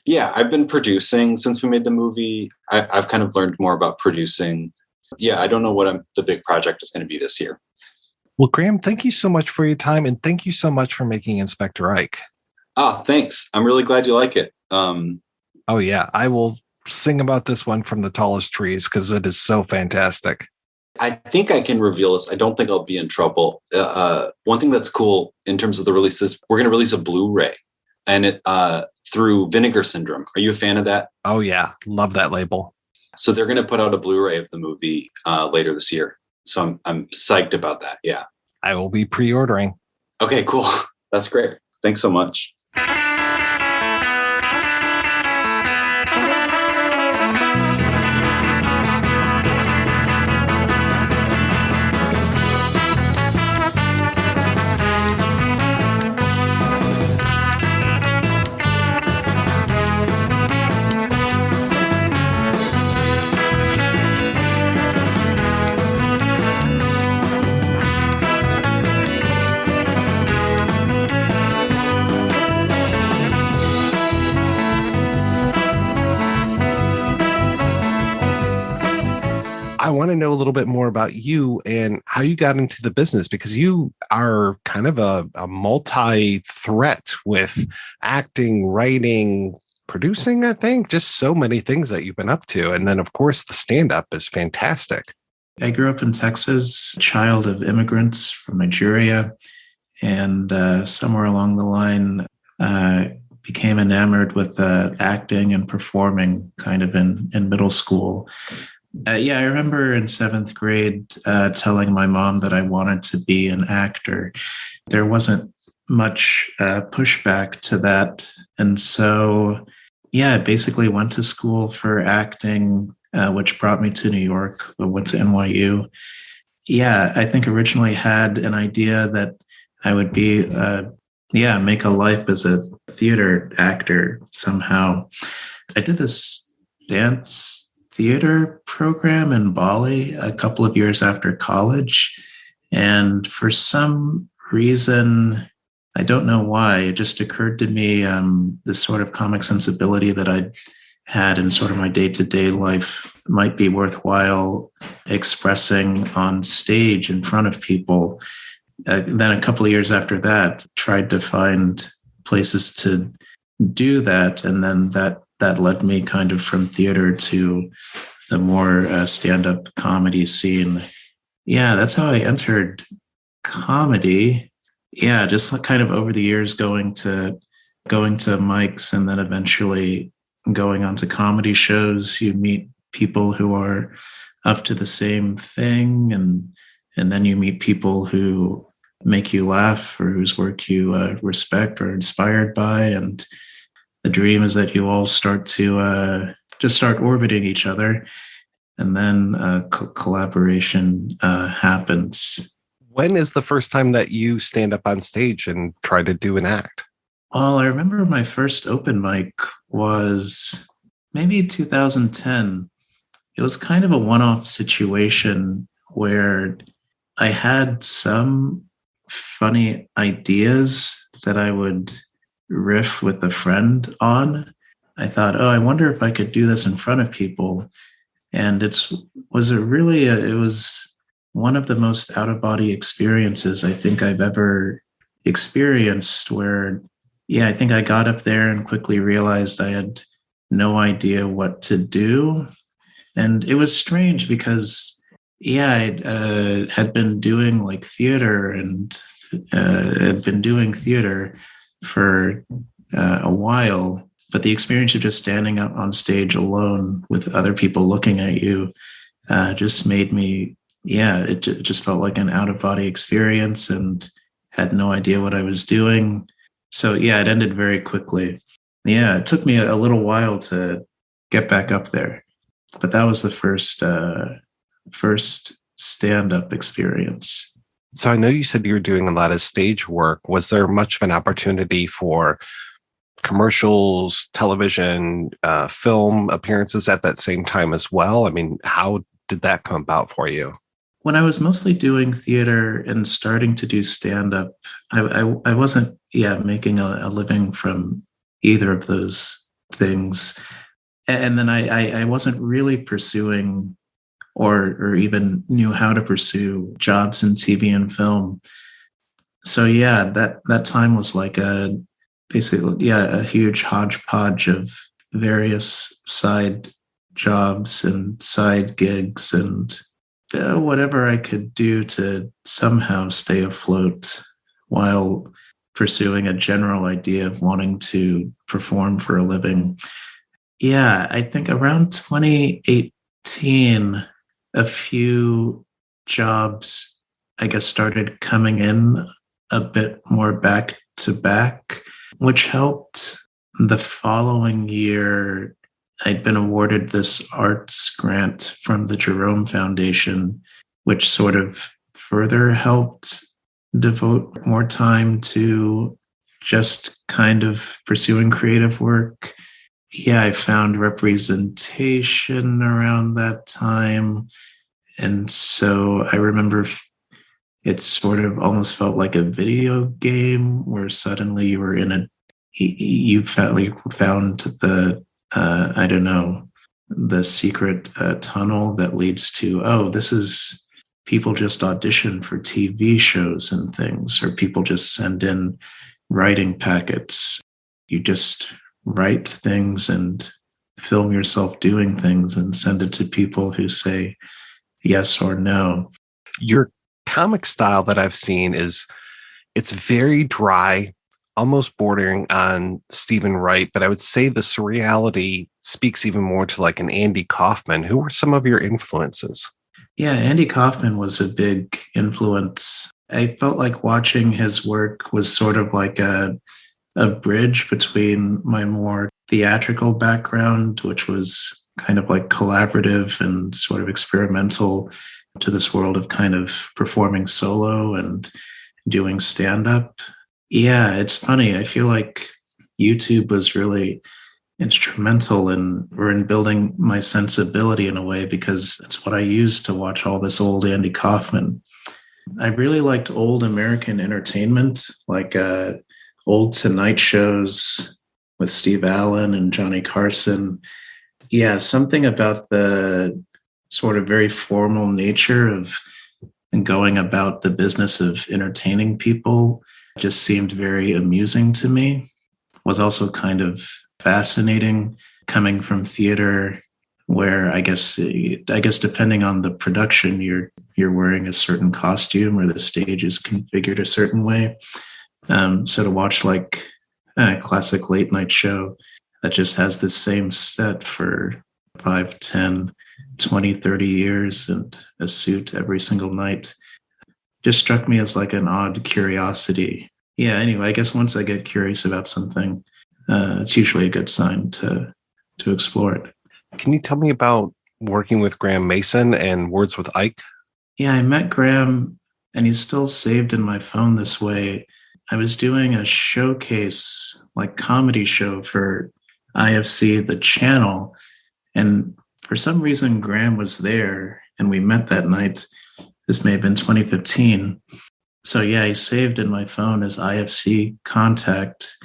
Speaker 10: Yeah, I've been producing since we made the movie. I've kind of learned more about producing. Yeah, I don't know what the big project is going to be this year.
Speaker 9: Well, Graham, thank you so much for your time. And thank you so much for making Inspector Ike.
Speaker 10: Oh, thanks. I'm really glad you like it.
Speaker 9: Oh, yeah. I will sing about this one from the tallest trees because it is so fantastic.
Speaker 10: I think I can reveal this. I don't think I'll be in trouble. One thing that's cool in terms of the release is we're going to release a Blu-ray and it through Vinegar Syndrome. Are you a fan of that?
Speaker 9: Oh, yeah. Love that label.
Speaker 10: So they're going to put out a Blu-ray of the movie later this year. So I'm psyched about that. Yeah.
Speaker 9: I will be pre-ordering.
Speaker 10: Okay, cool. That's great. Thanks so much.
Speaker 9: I want to know a little bit more about you and how you got into the business, because you are kind of a multi-threat with acting, writing, producing, I think, just so many things that you've been up to. And then, of course, the stand-up is fantastic.
Speaker 11: I grew up in Texas, child of immigrants from Nigeria, and somewhere along the line, became enamored with acting and performing kind of in middle school. I remember in 7th grade telling my mom that I wanted to be an actor. There wasn't much pushback to that. And so, I basically went to school for acting, which brought me to New York. I went to NYU. I think originally had an idea that I would be, make a life as a theater actor somehow. I did this dance theater program in Bali a couple of years after college. And for some reason, I don't know why, it just occurred to me this sort of comic sensibility that I had in sort of my day-to-day life might be worthwhile expressing on stage in front of people. Then a couple of years after that, tried to find places to do that. And then that led me kind of from theater to the more stand-up comedy scene. That's how I entered comedy. Just kind of over the years going to mics and then eventually going on to comedy shows. You meet people who are up to the same thing, and then you meet people who make you laugh or whose work you respect or are inspired by. And the dream is that you all start to just start orbiting each other, and then collaboration happens.
Speaker 9: When is the first time that you stand up on stage and try to do an act?
Speaker 11: Well, I remember my first open mic was maybe 2010. It was kind of a one-off situation where I had some funny ideas that I would riff with a friend on. I thought, oh, I wonder if I could do this in front of people. And it was one of the most out of body experiences I think I've ever experienced, where, yeah, I think I got up there and quickly realized I had no idea what to do. And it was strange because, yeah, I had been doing like theater and had been doing theater for a while. But the experience of just standing up on stage alone with other people looking at you just made me, it just felt like an out-of-body experience and had no idea what I was doing. So, yeah, it ended very quickly. Yeah, it took me a little while to get back up there. But that was the first stand-up experience.
Speaker 9: So I know you said you were doing a lot of stage work. Was there much of an opportunity for commercials, television, film appearances at that same time as well? I mean, how did that come about for you?
Speaker 11: When I was mostly doing theater and starting to do stand-up, I wasn't, making a living from either of those things. And then I wasn't really pursuing or even knew how to pursue jobs in TV and film. So yeah, that time was like a huge hodgepodge of various side jobs and side gigs and whatever I could do to somehow stay afloat while pursuing a general idea of wanting to perform for a living. Yeah, I think around 2018, a few jobs, I guess, started coming in a bit more back to back, which helped. The following year, I'd been awarded this arts grant from the Jerome Foundation, which sort of further helped devote more time to just kind of pursuing creative work. Yeah, I found representation around that time. And so I remember it sort of almost felt like a video game where suddenly you found the, the secret tunnel that leads to, this is people just audition for TV shows and things, or people just send in writing packets. You just write things and film yourself doing things and send it to people who say yes or no.
Speaker 9: Your comic style that I've seen it's very dry, almost bordering on Stephen Wright, but I would say the surreality speaks even more to like an Andy Kaufman. Who were some of your influences?
Speaker 11: Yeah, Andy Kaufman was a big influence. I felt like watching his work was sort of like a bridge between my more theatrical background, which was kind of like collaborative and sort of experimental, to this world of kind of performing solo and doing stand-up. Yeah, it's funny. I feel like YouTube was really instrumental in building my sensibility in a way, because it's what I used to watch all this old Andy Kaufman. I really liked old American entertainment, like old Tonight shows with Steve Allen and Johnny Carson. Yeah, something about the sort of very formal nature of going about the business of entertaining people just seemed very amusing to me. Was also kind of fascinating coming from theater, where I guess depending on the production, you're wearing a certain costume or the stage is configured a certain way. So to watch like a classic late night show that just has the same set for 5, 10, 20, 30 years and a suit every single night just struck me as like an odd curiosity. Yeah, anyway, I guess once I get curious about something, it's usually a good sign to explore it.
Speaker 9: Can you tell me about working with Graham Mason and Words with Ike?
Speaker 11: Yeah, I met Graham, and he's still saved in my phone this way. I was doing a showcase, like comedy show for IFC, the channel, and for some reason Graham was there, and we met that night. This may have been 2015. So yeah, he saved in my phone as IFC contact.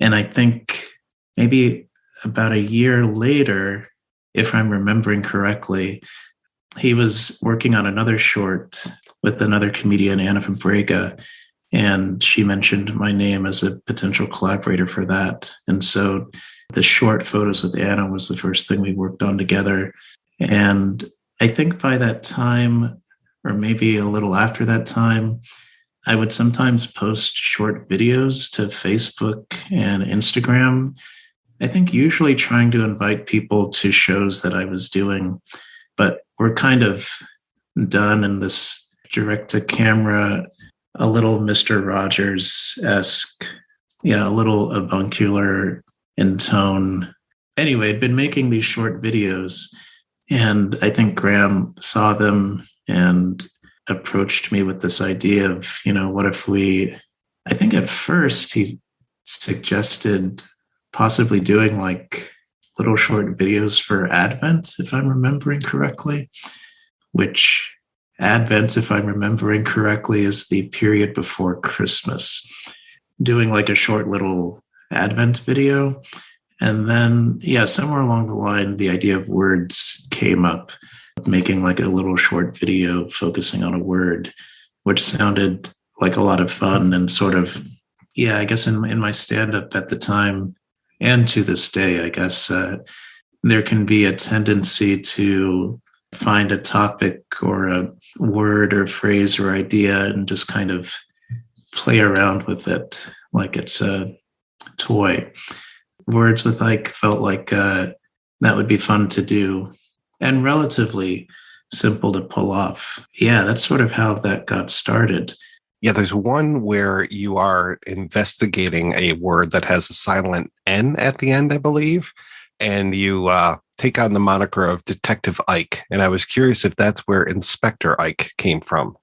Speaker 11: And I think maybe about a year later, if I'm remembering correctly, he was working on another short with another comedian, Anna Fabrega, and she mentioned my name as a potential collaborator for that. And so the short Photos with Anna was the first thing we worked on together. And I think by that time, or maybe a little after that time, I would sometimes post short videos to Facebook and Instagram. I think usually trying to invite people to shows that I was doing, but we're kind of done in this direct-to-camera, a little Mr. Rogers-esque, a little avuncular in tone. Anyway, I'd been making these short videos, and I think Graham saw them and approached me with this idea of, what if I think at first he suggested possibly doing like little short videos for Advent, if I'm remembering correctly, which Advent, if I'm remembering correctly, is the period before Christmas. Doing like a short little Advent video. And then, somewhere along the line, the idea of words came up, making like a little short video focusing on a word, which sounded like a lot of fun and sort of, I guess in my stand-up at the time and to this day, I guess there can be a tendency to find a topic or a word or phrase or idea and just kind of play around with it like it's a toy. Words with Ike felt like that would be fun to do and relatively simple to pull off. That's sort of how that got started.
Speaker 9: Yeah, there's one where you are investigating a word that has a silent N at the end, I believe, and you take on the moniker of Detective Ike. And I was curious if that's where Inspector Ike came from.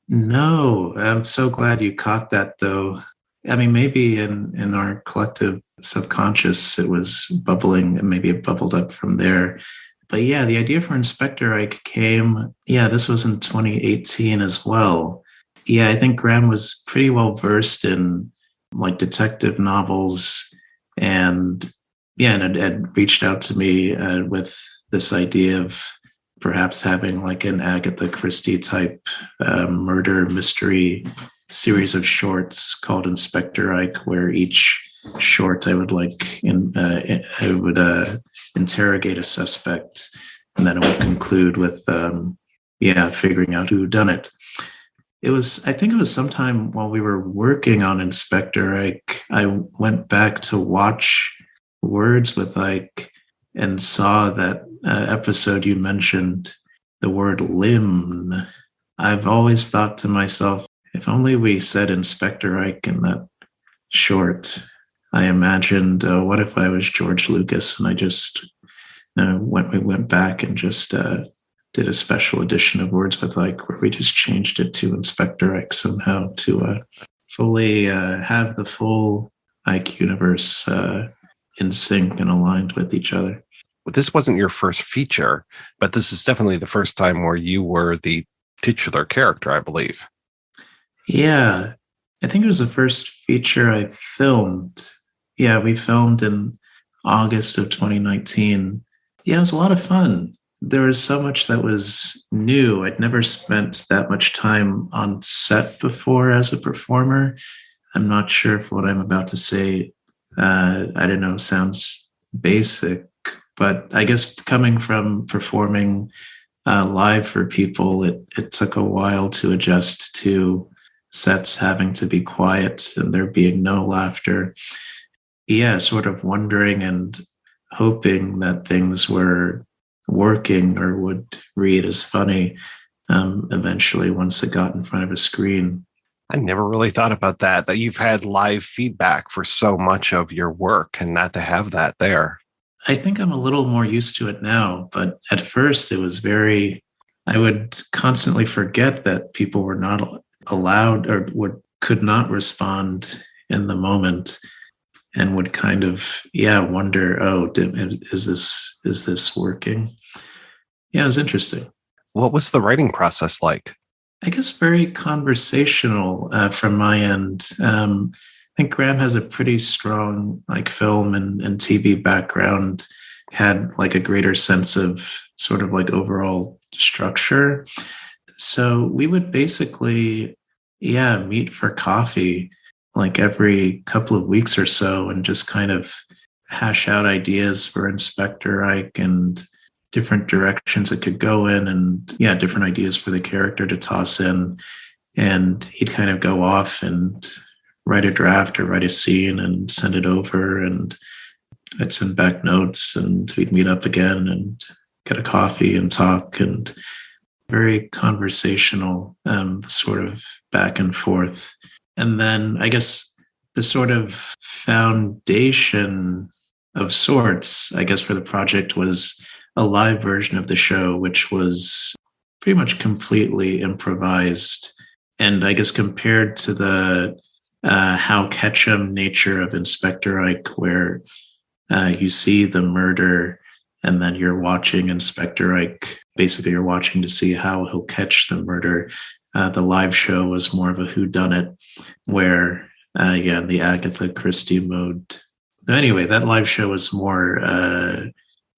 Speaker 11: No, I'm so glad you caught that, though. I mean, maybe in our collective subconscious, it was bubbling, and maybe it bubbled up from there. But the idea for Inspector Ike came, this was in 2018 as well. I think Graham was pretty well versed in like detective novels and had reached out to me with this idea of perhaps having like an Agatha Christie type murder mystery series of shorts called Inspector Ike, where each short I would interrogate a suspect, and then it would conclude with figuring out who done it. I think it was sometime while we were working on Inspector Ike, I went back to watch Words with Ike and saw that episode you mentioned, the word limb. I've always thought to myself, if only we said Inspector Ike in that short. I imagined, what if I was George Lucas and I just went back and just did a special edition of Words with Ike where we just changed it to Inspector Ike somehow to fully have the full Ike universe in sync and aligned with each other.
Speaker 9: Well, this wasn't your first feature, but this is definitely the first time where you were the titular character, I believe.
Speaker 11: Yeah, I think it was the first feature I filmed. We filmed in August of 2019. It was a lot of fun. There was so much that was new. I'd never spent that much time on set before as a performer. I'm not sure if what I'm about to say, I don't know, sounds basic, but I guess coming from performing live for people, it took a while to adjust to sets having to be quiet and there being no laughter. Sort of wondering and hoping that things were working or would read as funny eventually once it got in front of a screen.
Speaker 9: I never really thought about that you've had live feedback for so much of your work and not to have that there.
Speaker 11: I think I'm a little more used to it now, but at first it was I would constantly forget that people were not allowed or could not respond in the moment and would kind of, wonder, is this working? It was interesting.
Speaker 9: What was the writing process like?
Speaker 11: I guess very conversational from my end. think Graham has a pretty strong like film and TV background, had like a greater sense of sort of like overall structure. So we would basically, meet for coffee like every couple of weeks or so and just kind of hash out ideas for Inspector Ike and different directions it could go in, and different ideas for the character to toss in. And he'd kind of go off and write a draft or write a scene and send it over, and I'd send back notes, and we'd meet up again and get a coffee and talk, and very conversational, sort of back and forth. And then I guess the sort of foundation of sorts, I guess, for the project was a live version of the show, which was pretty much completely improvised. And I guess compared to the howcatchem nature of Inspector Ike, where you see the murder and then you're watching Inspector Ike, basically you're watching to see how he'll catch the murder. The live show was more of a whodunit, where, the Agatha Christie mode. Anyway, that live show was more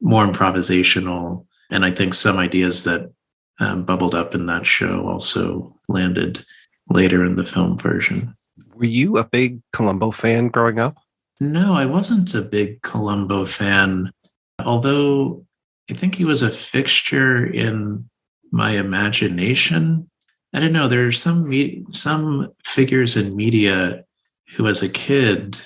Speaker 11: improvisational, and I think some ideas that bubbled up in that show also landed later in the film version.
Speaker 9: Were you a big Columbo fan growing up?
Speaker 11: No, I wasn't a big Columbo fan, although I think he was a fixture in my imagination. I don't know, there are some figures in media who, as a kid,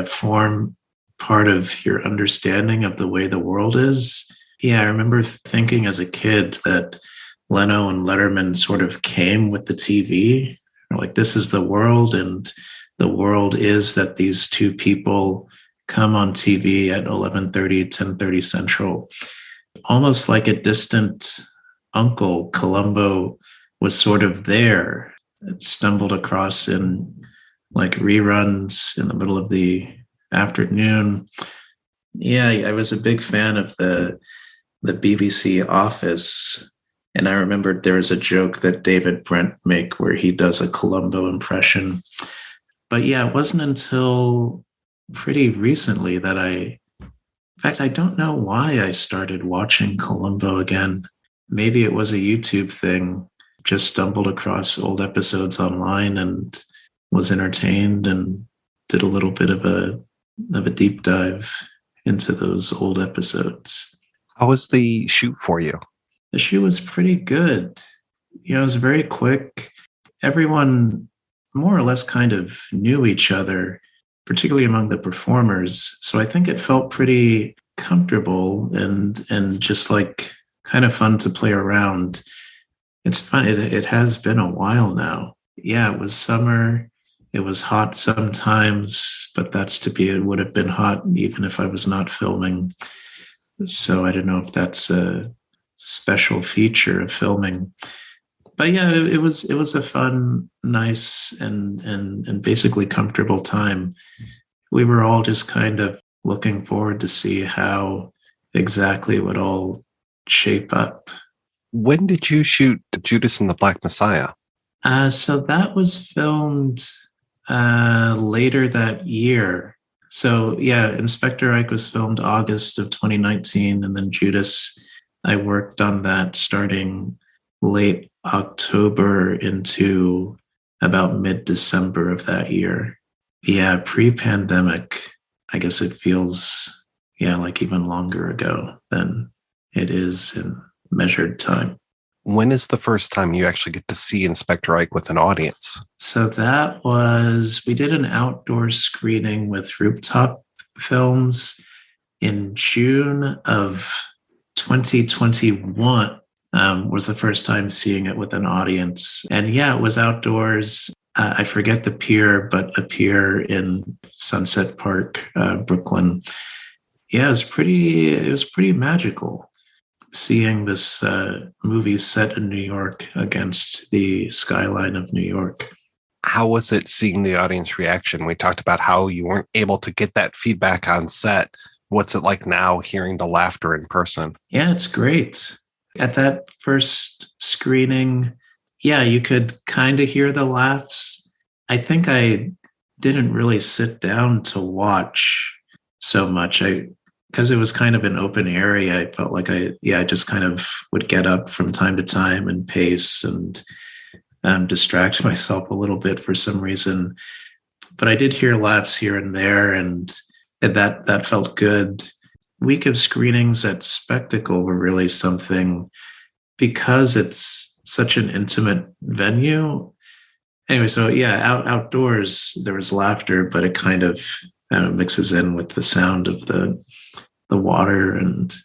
Speaker 11: form part of your understanding of the way the world is. Yeah, I remember thinking as a kid that Leno and Letterman sort of came with the TV. Like, this is the world, and the world is that these two people come on TV at 11:30, 10:30 Central. Almost like a distant uncle, Columbo was sort of there. It stumbled across in like reruns in the middle of the afternoon. Yeah, I was a big fan of the BBC Office. And I remembered there was a joke that David Brent make where he does a Columbo impression. But yeah, it wasn't until pretty recently that in fact, I don't know why I started watching Columbo again. Maybe it was a YouTube thing. Just stumbled across old episodes online and was entertained and did a little bit of a deep dive into those old episodes.
Speaker 9: How was the shoot for you?
Speaker 11: The shoot was pretty good. It was very quick. Everyone more or less kind of knew each other, particularly among the performers. So I think it felt pretty comfortable and just like kind of fun to play around. It's fun. It has been a while now. Yeah, it was summer. It was hot sometimes, but it would have been hot even if I was not filming. So I don't know if that's a special feature of filming. But yeah, it was a fun, nice, and basically comfortable time. We were all just kind of looking forward to see how exactly it would all shape up.
Speaker 9: When did you shoot Judas and the Black Messiah?
Speaker 11: So that was filmed later that year. So yeah, Inspector Ike was filmed August of 2019, and then Judas, I worked on that starting late October into about mid-December of that year. Yeah, pre-pandemic, I guess it feels, like even longer ago than it is in measured time.
Speaker 9: When is the first time you actually get to see Inspector Ike with an audience?
Speaker 11: So we did an outdoor screening with Rooftop Films in June of 2021. Was the first time seeing it with an audience. And yeah, it was outdoors. I forget the pier, but a pier in Sunset Park, Brooklyn. Yeah, it was pretty magical seeing this movie set in New York against the skyline of New York.
Speaker 9: How was it seeing the audience reaction? We talked about how you weren't able to get that feedback on set. What's it like now hearing the laughter in person?
Speaker 11: Yeah, it's great. At that first screening, you could kind of hear the laughs. I think I didn't really sit down to watch so much. Because it was kind of an open area, I felt like I just kind of would get up from time to time and pace and distract myself a little bit for some reason. But I did hear laughs here and there, and that felt good. Week of screenings at Spectacle were really something, because it's such an intimate venue. Anyway, so yeah, outdoors there was laughter, but it kind of mixes in with the sound of the water and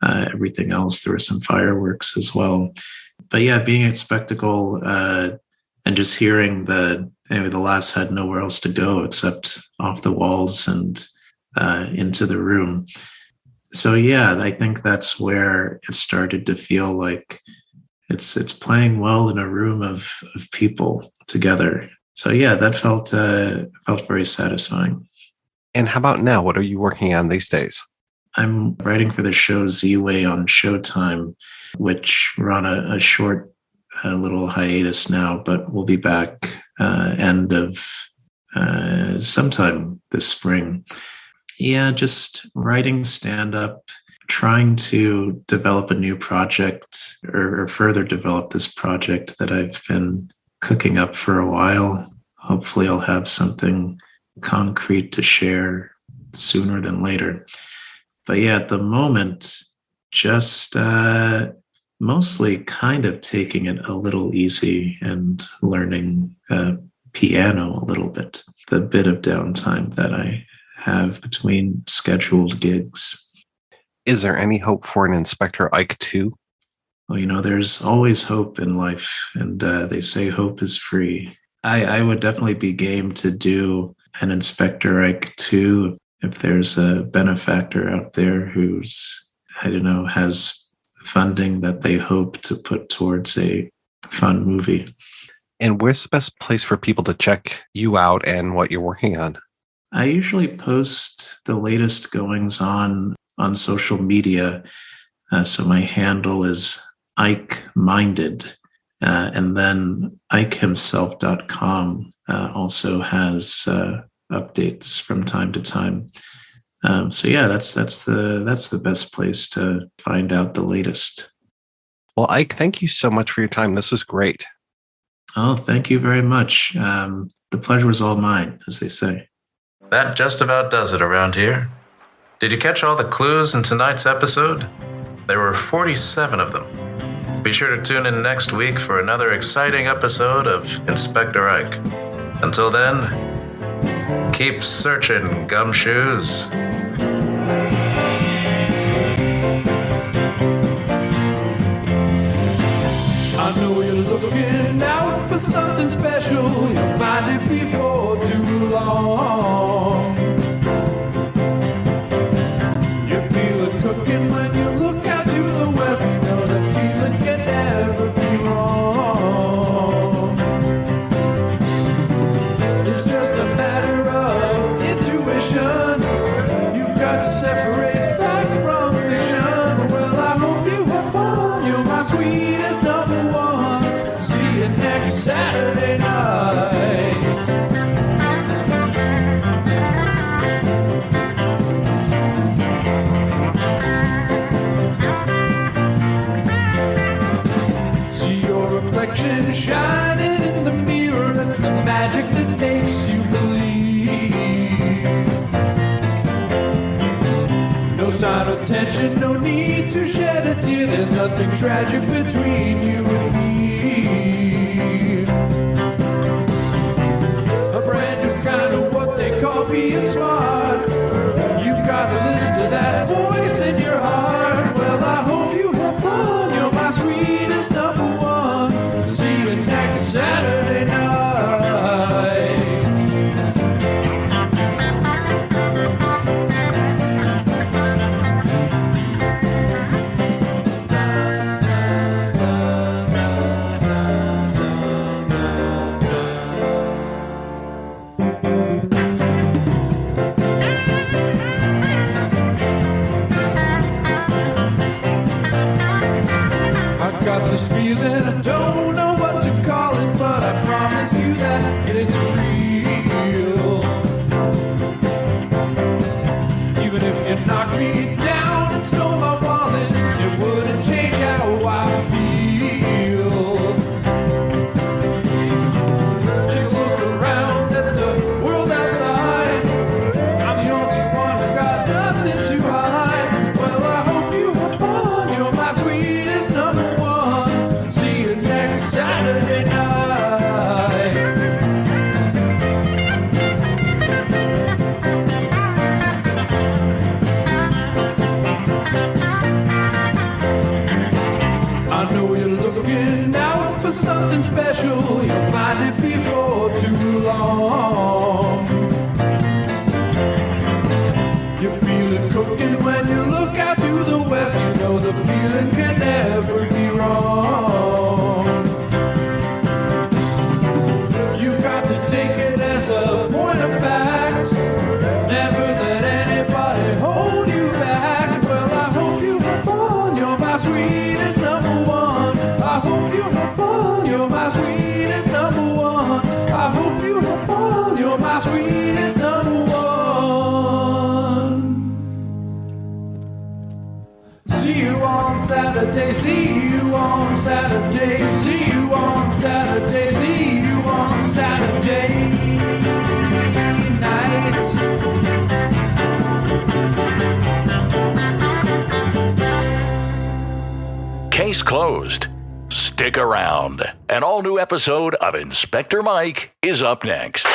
Speaker 11: everything else. There were some fireworks as well. But yeah, being at Spectacle and just hearing the laughs had nowhere else to go except off the walls and into the room. So yeah, I think that's where it started to feel like it's playing well in a room of people together. So yeah, that felt very satisfying.
Speaker 9: And how about now? What are you working on these days?
Speaker 11: I'm writing for the show Z-Way on Showtime, which we're on a short little hiatus now, but we'll be back end of sometime this spring. Yeah, just writing stand-up, trying to develop a new project or further develop this project that I've been cooking up for a while. Hopefully I'll have something concrete to share sooner than later. But yeah, at the moment, just mostly kind of taking it a little easy and learning piano a little bit, the bit of downtime that I have between scheduled gigs.
Speaker 9: Is there any hope for an Inspector Ike 2?
Speaker 11: Well, there's always hope in life, and they say hope is free. I would definitely be game to do an Inspector Ike 2 if there's a benefactor out there who's, has funding that they hope to put towards a fun movie.
Speaker 9: And where's the best place for people to check you out and what you're working on?
Speaker 11: I usually post the latest goings on social media. So my handle is Ike Minded. And then IkeHimself.com also has updates from time to time. So yeah, that's the best place to find out the latest.
Speaker 9: Well, Ike, thank you so much for your time. This was great.
Speaker 11: Oh, thank you very much. The pleasure was all mine, as they say.
Speaker 5: That just about does it around here. Did you catch all the clues in tonight's episode? There were 47 of them. Be sure to tune in next week for another exciting episode of Inspector Ike. Until then, keep searching, gumshoes.
Speaker 12: I know you're looking out for something special. You'll find it before too long. You feel it cooking when you look out to the west. You know the feeling can never be wrong. It's just a matter of intuition. You've got to separate fact from fiction. Well, I hope you have fun. You're my sweetest number one. See you next Saturday night. See your reflection shining in the mirror. That's the magic that makes you believe. No sign of tension, no need to shed a tear. There's nothing tragic between you and me. A brand new kind of what they call being smart. You gotta listen to that voice in your heart. Well, I hope you have fun. You're my sweetest number one. See you next Saturday night. I got this feeling, I don't know what to call it, but I promise you that it's real. I know you're looking out for something special. You'll find it before too long. You feel it cooking when you look out to the west. You know the feeling can never be wrong. You got to take it as a point of fact. Never let anybody hold you back. Well, I hope you have fun. You're my sweetest number one. I hope you have fun. You're my sweetest number one. I hope you have fun. You're my sweetest number one. See you on Saturday, see you on Saturday, see you on Saturday, see you on Saturday night.
Speaker 4: Case closed. Stick around. An all-new episode of Inspector Mike is up next.